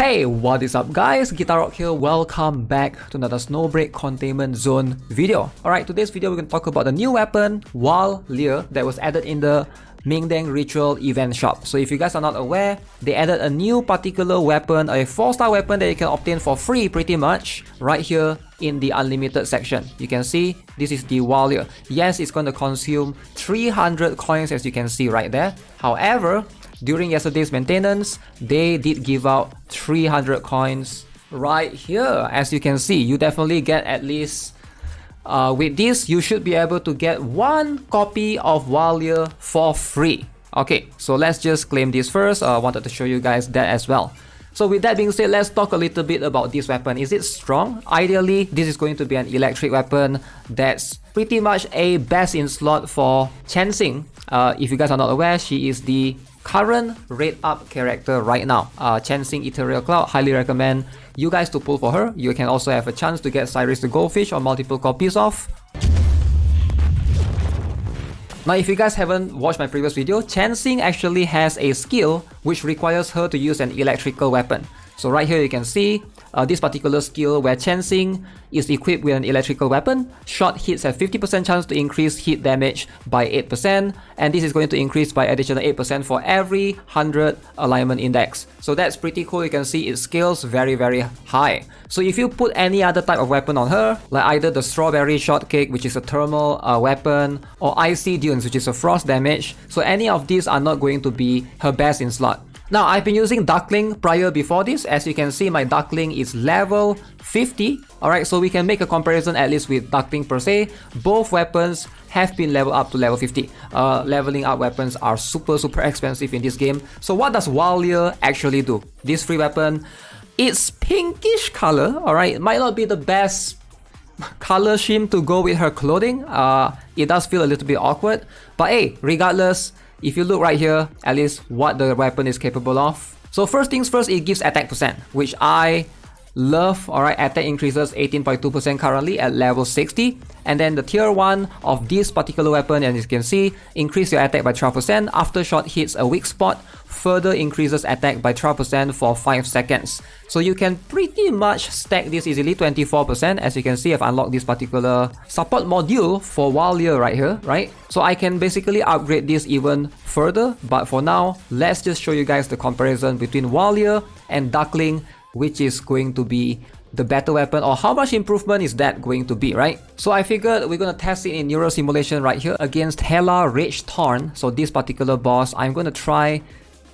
Hey, what is up guys? GuitarRock here. Welcome back to another Snowbreak Containment Zone video. Alright, today's video we're going to talk about the new weapon, Wall Lear, that was added in the Mingdeng Ritual event shop. So if you guys are not aware, they added a new particular weapon, a 4-star weapon that you can obtain for free pretty much right here in the unlimited section. You can see this is the Wall Lear. Yes, it's going to consume 300 coins as you can see right there. However, during yesterday's maintenance, they did give out 300 coins right here. As you can see, you definitely get at least with this, you should be able to get one copy of Wall Lear for free. Okay, so let's just claim this first. I wanted to show you guys that as well. So with that being said, let's talk a little bit about this weapon. Is it strong? Ideally, this is going to be an electric weapon that's pretty much a best in slot for Chenxing. If you guys are not aware, she is the current rate up character right now. Chenxing Ethereal Cloud, highly recommend you guys to pull for her. You can also have a chance to get Cyrus the Goldfish or multiple copies of. Now if you guys haven't watched my previous video, Chenxing actually has a skill which requires her to use an electrical weapon. So right here you can see this particular skill where Chenxing is equipped with an electrical weapon. Shot hits have 50% chance to increase hit damage by 8%, and this is going to increase by additional 8% for every 100 alignment index. So that's pretty cool. You can see it scales very high. So if you put any other type of weapon on her, like either the Strawberry Shortcake, which is a thermal weapon, or Icy Dunes, which is a frost damage, so any of these are not going to be her best in slot. Now, I've been using Duckling prior before this. As you can see, my Duckling is level 50. Alright, so we can make a comparison at least with Duckling per se. Both weapons have been leveled up to level 50. Leveling up weapons are super expensive in this game. So what does Wall Lear actually do? This free weapon, it's pinkish color. Alright, it might not be the best color scheme to go with her clothing. It does feel a little bit awkward. But hey, regardless, if you look right here, at least what the weapon is capable of. So first things first, it gives attack percent, which I love. Alright, attack increases 18.2% currently at level 60. And then the tier 1 of this particular weapon, as you can see, increase your attack by 12%. After shot hits a weak spot, further increases attack by 12% for 5 seconds. So you can pretty much stack this easily, 24%. As you can see, I've unlocked this particular support module for Wall Lear right here, right? So I can basically upgrade this even further. But for now, let's just show you guys the comparison between Wall Lear and Duckling, which is going to be the better weapon, or how much improvement is that going to be, right? So I figured we're gonna test it in neural simulation right here against Hela Rage Thorn. So this particular boss, I'm gonna try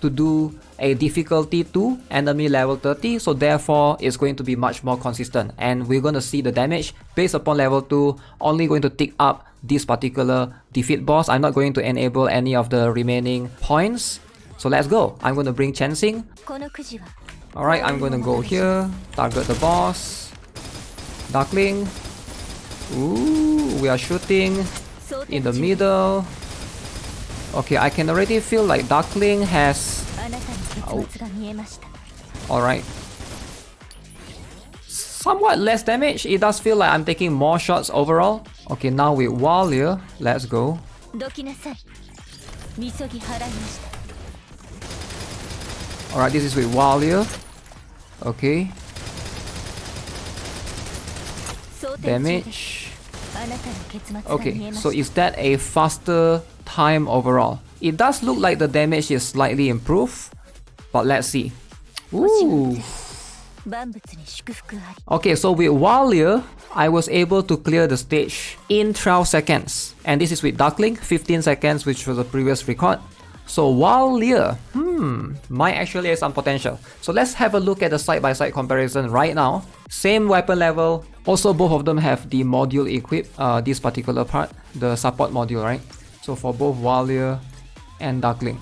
to do a difficulty 2, enemy level 30, so therefore it's going to be much more consistent, and we're gonna see the damage based upon level 2 only going to tick up this particular defeat boss. I'm not going to enable any of the remaining points. So let's go. I'm gonna bring Chenxing. Alright, I'm gonna go here, target the boss. Duckling. Ooh, we are shooting in the middle. Okay, I can already feel like Duckling has... Oh. Alright. Somewhat less damage. It does feel like I'm taking more shots overall. Okay, now with Wall Lear, let's go. Alright, this is with Wall Lear. Okay. Damage. Okay, so is that a faster time overall? It does look like the damage is slightly improved, but let's see. Ooh. Okay, so with Wall Lear, I was able to clear the stage in 12 seconds. And this is with Duckling, 15 seconds, which was a previous record. So Wall Lear, might actually have some potential. So let's have a look at the side-by-side comparison right now. Same weapon level. Also, both of them have the module equipped, this particular part, the support module, right? So for both Wall Lear and Duckling.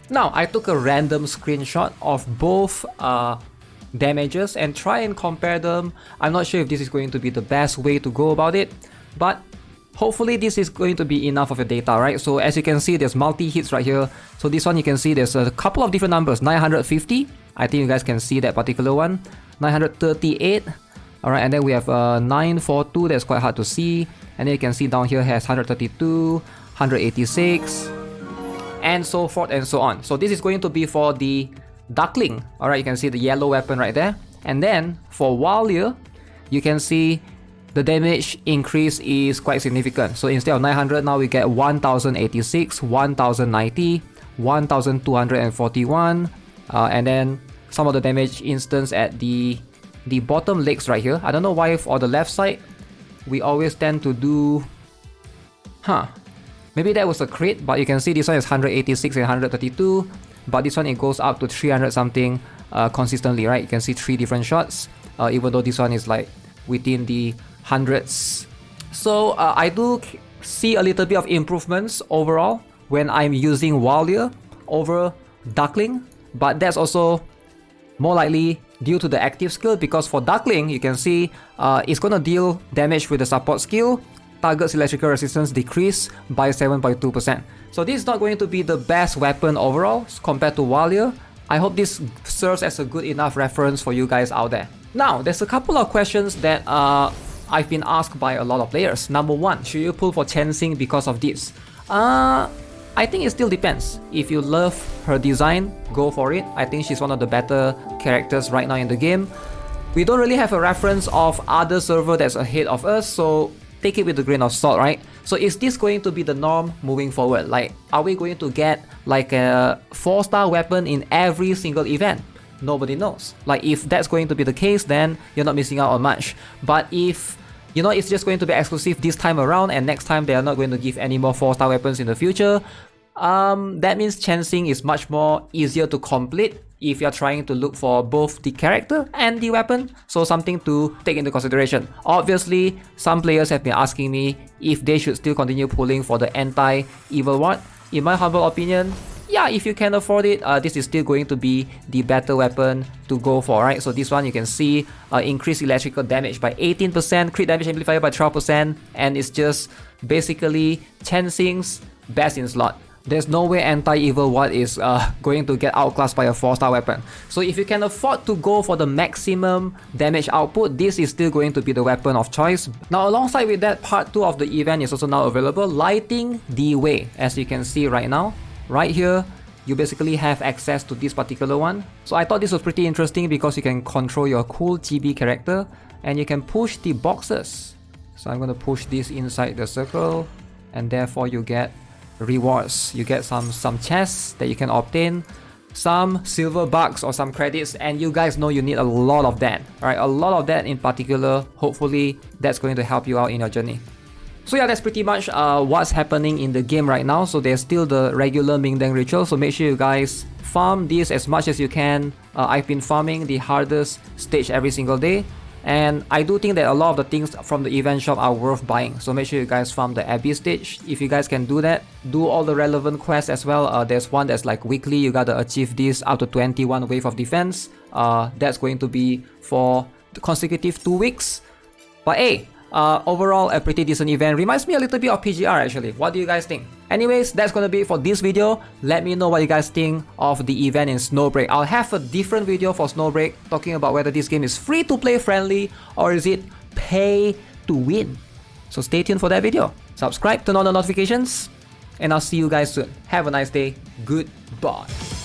Now, I took a random screenshot of both damages and try and compare them. I'm not sure if this is going to be the best way to go about it, but hopefully this is going to be enough of your data, right? So as you can see, there's multi-hits right here. So this one you can see there's a couple of different numbers. 950, I think you guys can see that particular one. 938, alright, and then we have 942, that's quite hard to see. And then you can see down here has 132, 186, and so forth and so on. So this is going to be for the Duckling. Alright, you can see the yellow weapon right there. And then for Walia, you can see the damage increase is quite significant. So instead of 900, now we get 1086, 1090, 1241, and then some of the damage instance at the bottom legs right here. I don't know why for the left side we always tend to do, maybe that was a crit, but you can see this one is 186 and 132, but this one it goes up to 300 something consistently, right? You can see 3 different shots, even though this one is like within the hundreds. So I do see a little bit of improvements overall when I'm using Walia over Duckling, but that's also more likely due to the active skill, because for Duckling you can see it's gonna deal damage with the support skill. Target's electrical resistance decrease by 7.2%. So this is not going to be the best weapon overall compared to Walia. I hope this serves as a good enough reference for you guys out there. Now, there's a couple of questions that I've been asked by a lot of players. Number one, should you pull for Chenxing because of this? I think it still depends. If you love her design, go for it. I think she's one of the better characters right now in the game. We don't really have a reference of other server that's ahead of us, so take it with a grain of salt, right? So is this going to be the norm moving forward? Like, are we going to get like a 4-star weapon in every single event? Nobody knows. Like, if that's going to be the case, then you're not missing out on much. But if, you know, it's just going to be exclusive this time around and next time they are not going to give any more 4-star weapons in the future, that means Chenxing is much more easier to complete if you're trying to look for both the character and the weapon. So something to take into consideration. Obviously, some players have been asking me if they should still continue pulling for the anti-evil ward. In my humble opinion, yeah, if you can afford it, this is still going to be the better weapon to go for, right? So this one you can see increased electrical damage by 18%, crit damage amplifier by 12%, and it's just basically Chenxing's best in slot. There's no way anti-evil ward is going to get outclassed by a 4-star weapon. So if you can afford to go for the maximum damage output, this is still going to be the weapon of choice. Now alongside with that, part 2 of the event is also now available, Lighting the Way. As you can see right now, right here, you basically have access to this particular one. So I thought this was pretty interesting because you can control your cool chibi character and you can push the boxes. So I'm going to push this inside the circle, and therefore you get rewards. You get some chests that you can obtain, some silver bucks or some credits, and you guys know you need a lot of that. Alright, a lot of that in particular. Hopefully that's going to help you out in your journey. So yeah, that's pretty much what's happening in the game right now. So there's still the regular Mingdeng ritual, so make sure you guys farm this as much as you can. I've been farming the hardest stage every single day, and I do think that a lot of the things from the event shop are worth buying. So make sure you guys farm the Abyss stage. If you guys can do that, do all the relevant quests as well. There's one that's like weekly, you gotta achieve this up to 21 wave of defense. That's going to be for the consecutive 2 weeks. But hey, overall a pretty decent event. Reminds me a little bit of PGR actually. What do you guys think? Anyways, that's gonna be it for this video. Let me know what you guys think of the event in Snowbreak. I'll have a different video for Snowbreak talking about whether this game is free to play friendly or is it pay to win. So stay tuned for that video. Subscribe, turn on the notifications, and I'll see you guys soon. Have a nice day. Goodbye.